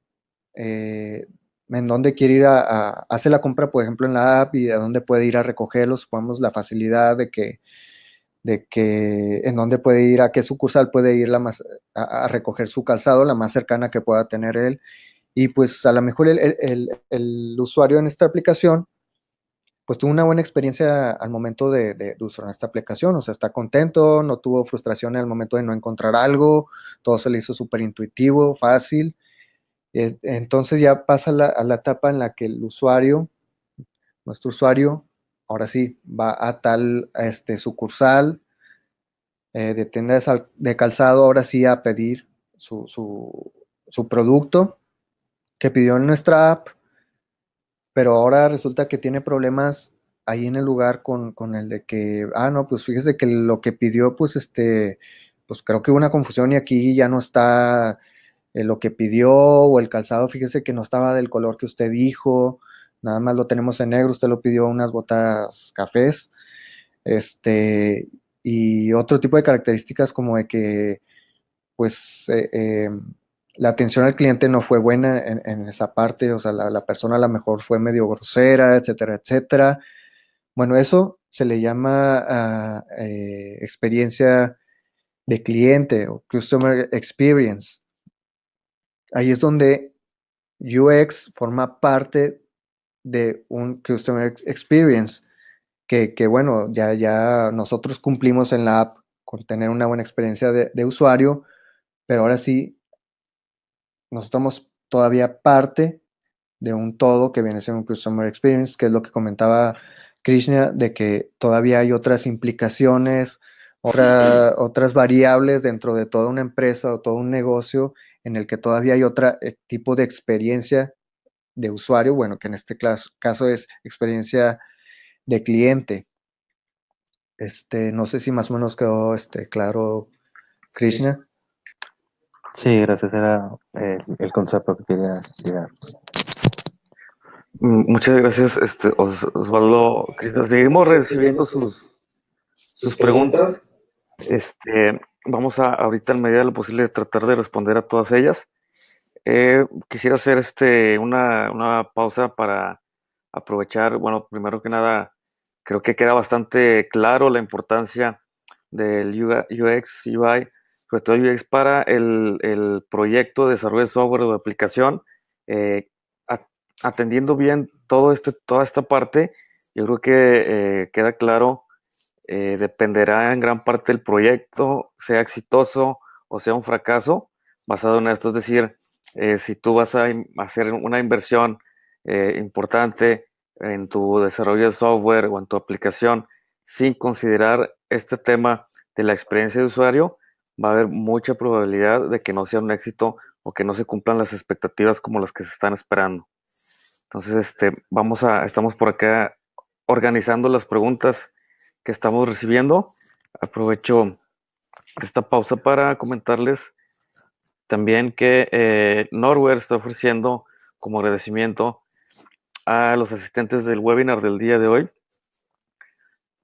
en dónde quiere ir hace la compra, por ejemplo, en la app y a dónde puede ir a recogerlo. Supongamos la facilidad de que en dónde puede ir, a qué sucursal puede ir a recoger su calzado, la más cercana que pueda tener él. Y pues a lo mejor el usuario en esta aplicación pues tuvo una buena experiencia al momento de usar esta aplicación, o sea, está contento, no tuvo frustración en el momento de no encontrar algo, todo se le hizo súper intuitivo, fácil. Entonces ya pasa a la etapa en la que nuestro usuario, ahora sí, va a sucursal de tienda de calzado, ahora sí a pedir su producto que pidió en nuestra app, pero ahora resulta que tiene problemas ahí en el lugar con el de que, no, pues fíjese que lo que pidió, pues creo que hubo una confusión y aquí ya no está lo que pidió o el calzado, fíjese que no estaba del color que usted dijo, nada más lo tenemos en negro, usted lo pidió unas botas cafés, y otro tipo de características como de que, pues, la atención al cliente no fue buena en esa parte, o sea, la persona a lo mejor fue medio grosera, etcétera, etcétera. Bueno, eso se le llama experiencia de cliente o Customer Experience. Ahí es donde UX forma parte de un Customer Experience, que bueno, ya nosotros cumplimos en la app con tener una buena experiencia de usuario, pero ahora sí, nosotros somos todavía parte de un todo que viene siendo un Customer Experience, que es lo que comentaba Krishna, de que todavía hay otras implicaciones, otras variables dentro de toda una empresa o todo un negocio en el que todavía hay otro tipo de experiencia de usuario, bueno, que en este caso es experiencia de cliente. No sé si más o menos quedó claro, Krishna. Sí, gracias, era el concepto que quería llegar. Muchas gracias, Osvaldo. Cristas, seguimos recibiendo sus preguntas. Vamos a ahorita en medida de lo posible tratar de responder a todas ellas. Quisiera hacer una pausa para aprovechar, bueno, primero que nada, creo que queda bastante claro la importancia del UX, UI, sobre todo el UX para el proyecto de desarrollo de software o de aplicación. Eh, a- Atendiendo bien toda esta parte, yo creo que queda claro, dependerá en gran parte del proyecto, sea exitoso o sea un fracaso, basado en esto. Es decir, si tú vas a hacer una inversión importante en tu desarrollo de software o en tu aplicación sin considerar este tema de la experiencia de usuario, va a haber mucha probabilidad de que no sea un éxito o que no se cumplan las expectativas como las que se están esperando. Entonces, estamos por acá organizando las preguntas que estamos recibiendo. Aprovecho esta pausa para comentarles también que Norware está ofreciendo como agradecimiento a los asistentes del webinar del día de hoy.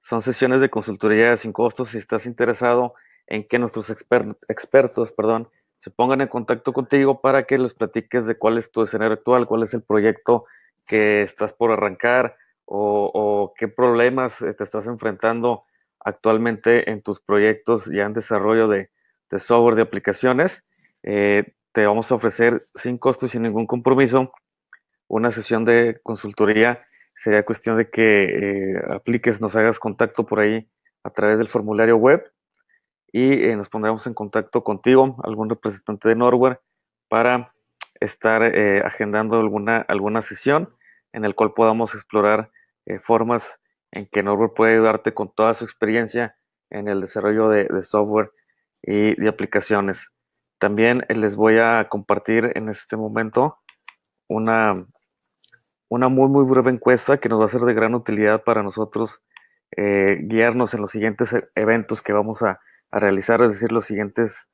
Son sesiones de consultoría sin costos. Si estás interesado en que nuestros expertos, perdón, se pongan en contacto contigo para que les platiques de cuál es tu escenario actual, cuál es el proyecto que estás por arrancar o qué problemas te estás enfrentando actualmente en tus proyectos ya en desarrollo de software, de aplicaciones. Te vamos a ofrecer sin costo y sin ningún compromiso una sesión de consultoría. Sería cuestión de que apliques, nos hagas contacto por ahí a través del formulario web y nos pondremos en contacto contigo, algún representante de Norware, para estar agendando alguna sesión en el cual podamos explorar formas en que Norware puede ayudarte con toda su experiencia en el desarrollo de software y de aplicaciones. También les voy a compartir en este momento una, una muy breve encuesta que nos va a ser de gran utilidad para nosotros guiarnos en los siguientes eventos que vamos a realizar, es decir, los siguientes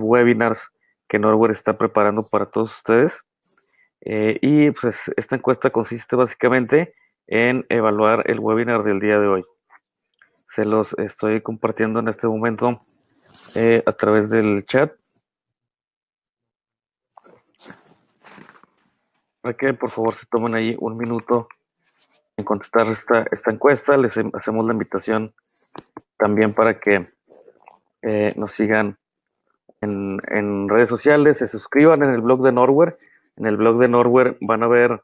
webinars que Norware está preparando para todos ustedes. Y pues esta encuesta consiste básicamente en evaluar el webinar del día de hoy. Se los estoy compartiendo en este momento a través del chat. Para que por favor se tomen ahí un minuto en contestar esta encuesta. Les hacemos la invitación también para que nos sigan en redes sociales, se suscriban en el blog de Norware. En el blog de Norware van a ver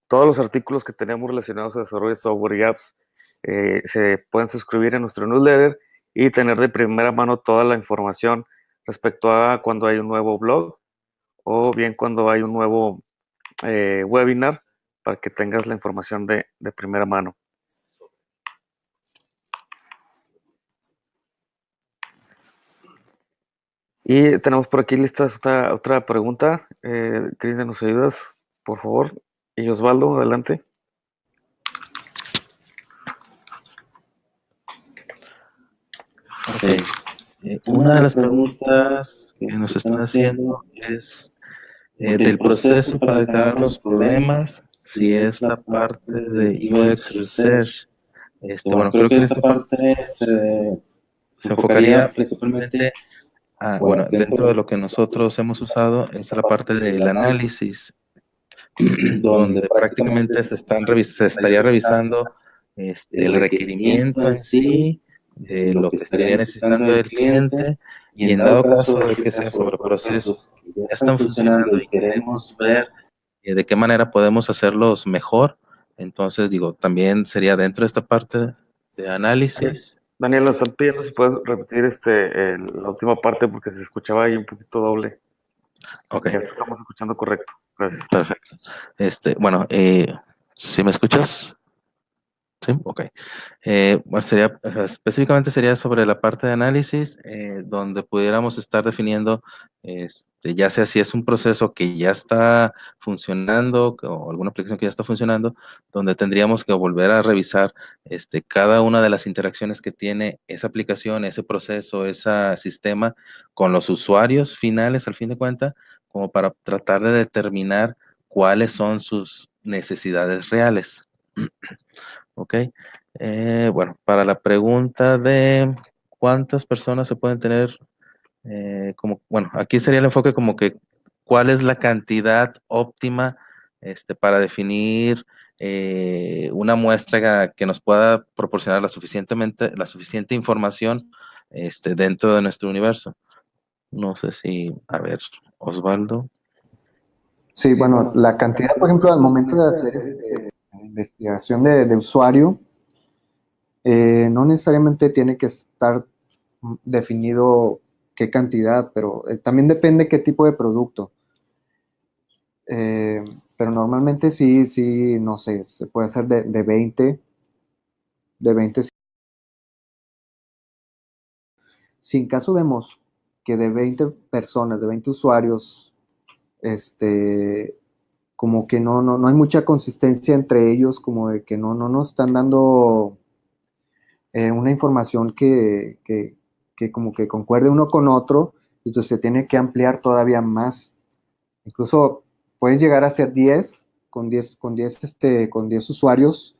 todos los artículos que tenemos relacionados a desarrollo de software y apps. Se pueden suscribir en nuestro newsletter y tener de primera mano toda la información respecto a cuando hay un nuevo blog o bien cuando hay un nuevo webinar, para que tengas la información de primera mano. Y tenemos por aquí listas otra pregunta. Cristian, ¿nos ayudas, por favor? Y Osvaldo, adelante. Ok. Una de las preguntas que nos están haciendo es del proceso para declarar los problemas, si es la parte de UX Research. Bueno, creo que esta parte se enfocaría principalmente bueno, dentro de lo que nosotros hemos usado es la parte del análisis, donde prácticamente se estaría revisando el requerimiento en sí, lo que estaría necesitando el cliente, y en dado caso de que sea sobre procesos que ya están funcionando y queremos ver de qué manera podemos hacerlos mejor, entonces digo, también sería dentro de esta parte de análisis. Daniel, nos están pidiendo si puedes repetir la última parte porque se escuchaba ahí un poquito doble. Ok. Ya estamos escuchando correcto. Gracias. Perfecto. Bueno, ¿sí me escuchas? Sí, ok. Bueno, específicamente sería sobre la parte de análisis, donde pudiéramos estar definiendo, ya sea si es un proceso que ya está funcionando o alguna aplicación que ya está funcionando, donde tendríamos que volver a revisar cada una de las interacciones que tiene esa aplicación, ese proceso, ese sistema con los usuarios finales, al fin de cuentas, como para tratar de determinar cuáles son sus necesidades reales. Ok. Bueno, para la pregunta de cuántas personas se pueden tener, bueno, aquí sería el enfoque como que cuál es la cantidad óptima para definir una muestra que nos pueda proporcionar la suficiente información dentro de nuestro universo. No sé si, a ver, Osvaldo. Sí, bueno, la cantidad, por ejemplo, al momento de hacer investigación de usuario, no necesariamente tiene que estar definido qué cantidad, pero también depende qué tipo de producto. Pero normalmente sí, no sé, se puede hacer de 20. Si en caso vemos que de 20 personas, de 20 usuarios, como que no hay mucha consistencia entre ellos, como de que no nos están dando una información que como que concuerde uno con otro, entonces se tiene que ampliar todavía más. Incluso puedes llegar a ser 10 con 10 usuarios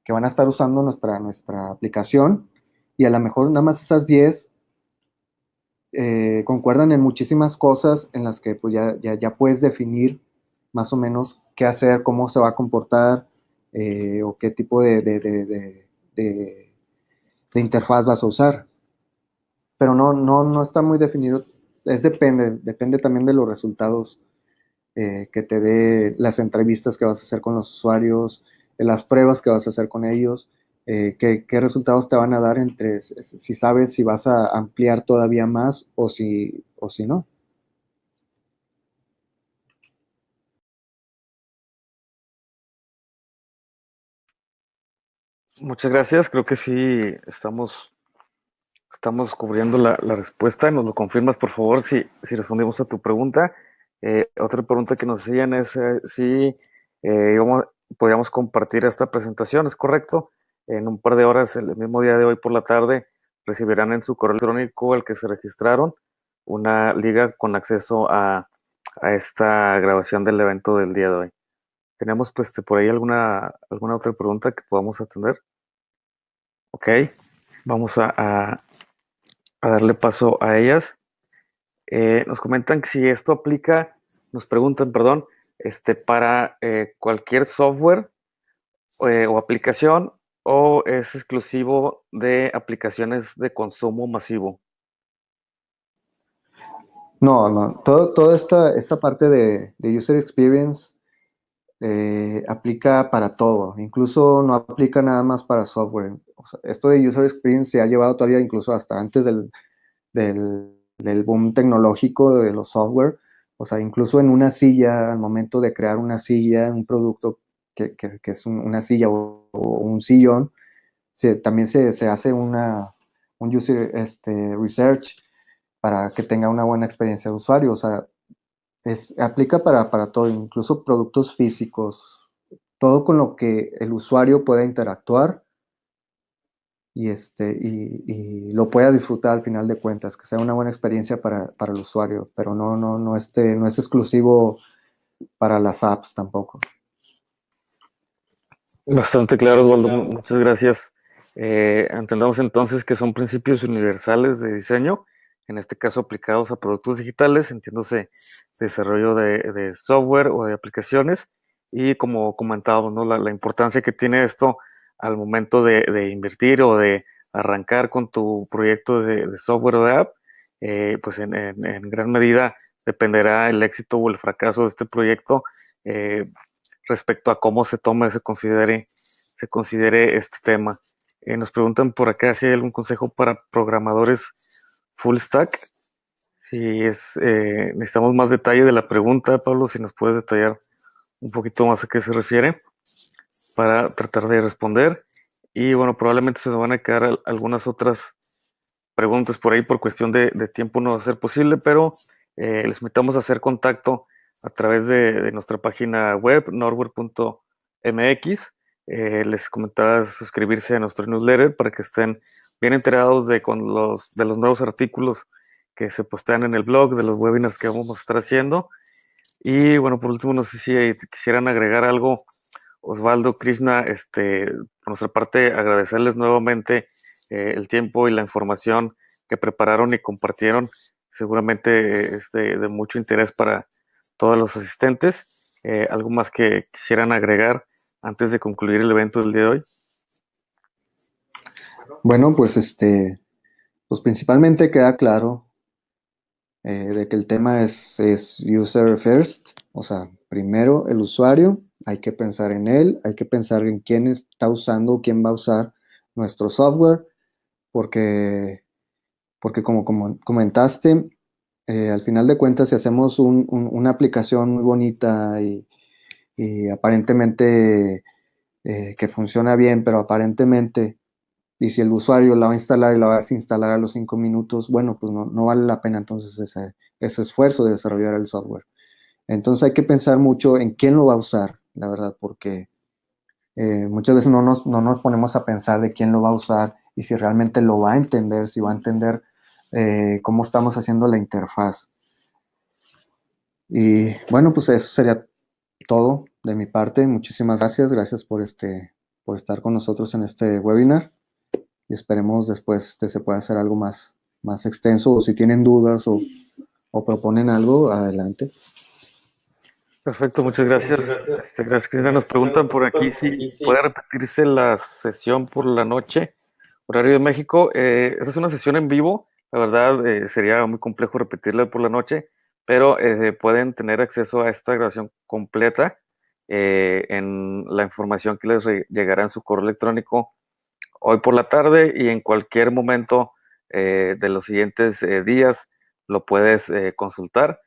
que van a estar usando nuestra aplicación, y a lo mejor nada más esas 10 concuerdan en muchísimas cosas en las que pues ya puedes definir más o menos qué hacer, cómo se va a comportar, o qué tipo de interfaz vas a usar. Pero no está muy definido. Depende también de los resultados que te dé las entrevistas que vas a hacer con los usuarios, las pruebas que vas a hacer con ellos, qué resultados te van a dar entre si sabes si vas a ampliar todavía más o si no. Muchas gracias. Creo que sí estamos cubriendo la respuesta. ¿Nos lo confirmas, por favor, si respondimos a tu pregunta? Otra pregunta que nos hacían es si podíamos compartir esta presentación, ¿es correcto? En un par de horas, el mismo día de hoy por la tarde, recibirán en su correo electrónico al que se registraron una liga con acceso a esta grabación del evento del día de hoy. ¿Tenemos pues por ahí alguna otra pregunta que podamos atender? Ok, vamos a darle paso a ellas. Nos comentan que si esto aplica, nos preguntan, perdón, para cualquier software o aplicación o es exclusivo de aplicaciones de consumo masivo. No, no, toda esta parte de User Experience aplica para todo, incluso no aplica nada más para software. O sea, esto de User Experience se ha llevado todavía incluso hasta antes del boom tecnológico de los software. O sea, incluso en una silla, al momento de crear una silla, un producto que es una silla o un sillón, también se hace un user research para que tenga una buena experiencia de usuario. O sea, aplica para todo, incluso productos físicos, todo con lo que el usuario pueda interactuar y lo pueda disfrutar al final de cuentas, que sea una buena experiencia para el usuario, pero no es exclusivo para las apps tampoco. Bastante claro, Osvaldo, muchas gracias. Entendamos entonces que son principios universales de diseño, en este caso aplicados a productos digitales, entiéndose desarrollo de software o de aplicaciones, y como comentábamos, ¿no? La importancia que tiene esto al momento de invertir o de arrancar con tu proyecto de software o de app, pues en gran medida dependerá el éxito o el fracaso de este proyecto. Respecto a cómo se toma, se considere este tema. Nos preguntan por acá si hay algún consejo para programadores full stack. Si necesitamos más detalle de la pregunta, Pablo, si nos puedes detallar un poquito más a qué se refiere para tratar de responder. Y bueno, probablemente se nos van a quedar algunas otras preguntas por ahí por cuestión de tiempo no va a ser posible, pero les invitamos a hacer contacto a través de nuestra página web, norware.mx. Les comentaba suscribirse a nuestro newsletter para que estén bien enterados de los nuevos artículos que se postean en el blog, de los webinars que vamos a estar haciendo. Y bueno, por último, no sé si quisieran agregar algo, Osvaldo, Krishna, por nuestra parte, agradecerles nuevamente el tiempo y la información que prepararon y compartieron. Seguramente es de mucho interés para todos los asistentes. ¿Algo más que quisieran agregar antes de concluir el evento del día de hoy? Bueno, pues principalmente queda claro de que el tema es user first, o sea, primero el usuario, hay que pensar en él, hay que pensar en quién está usando o quién va a usar nuestro software, porque, porque como comentaste, al final de cuentas, si hacemos una aplicación muy bonita y aparentemente que funciona bien, pero aparentemente, y si el usuario la va a instalar y la va a desinstalar a los 5 minutos, bueno, pues no vale la pena entonces ese esfuerzo de desarrollar el software. Entonces hay que pensar mucho en quién lo va a usar, la verdad, porque muchas veces no nos ponemos a pensar de quién lo va a usar y si realmente lo va a entender, si va a entender cómo estamos haciendo la interfaz. Y bueno, pues eso sería todo de mi parte. Muchísimas gracias. Gracias por estar con nosotros en este webinar. Y esperemos después se pueda hacer algo más extenso. O si tienen dudas o proponen algo, adelante. Perfecto, muchas gracias. Gracias, Cristina. Nos preguntan por aquí si puede repetirse la sesión por la noche, horario de México. Esta es una sesión en vivo. La verdad, sería muy complejo repetirla por la noche, pero pueden tener acceso a esta grabación completa en la información que les llegará en su correo electrónico hoy por la tarde y en cualquier momento de los siguientes días lo puedes consultar.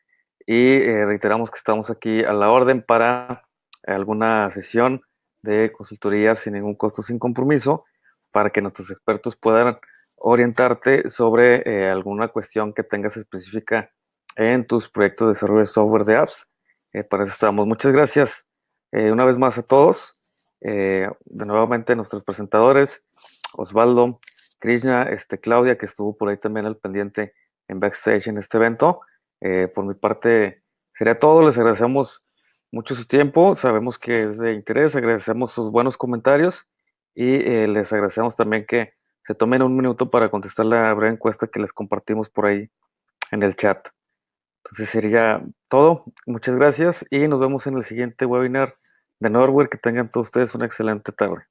Y reiteramos que estamos aquí a la orden para alguna sesión de consultoría sin ningún costo, sin compromiso, para que nuestros expertos puedan orientarte sobre alguna cuestión que tengas específica en tus proyectos de desarrollo de software de apps. Para eso estamos. Muchas gracias una vez más a todos. De nuevamente nuestros presentadores, Osvaldo, Krishna, Claudia, que estuvo por ahí también al pendiente en backstage en este evento. Por mi parte sería todo. Les agradecemos mucho su tiempo. Sabemos que es de interés. Agradecemos sus buenos comentarios y les agradecemos también que se tomen un minuto para contestar la breve encuesta que les compartimos por ahí en el chat. Entonces sería todo. Muchas gracias y nos vemos en el siguiente webinar de Norware. Que tengan todos ustedes una excelente tarde.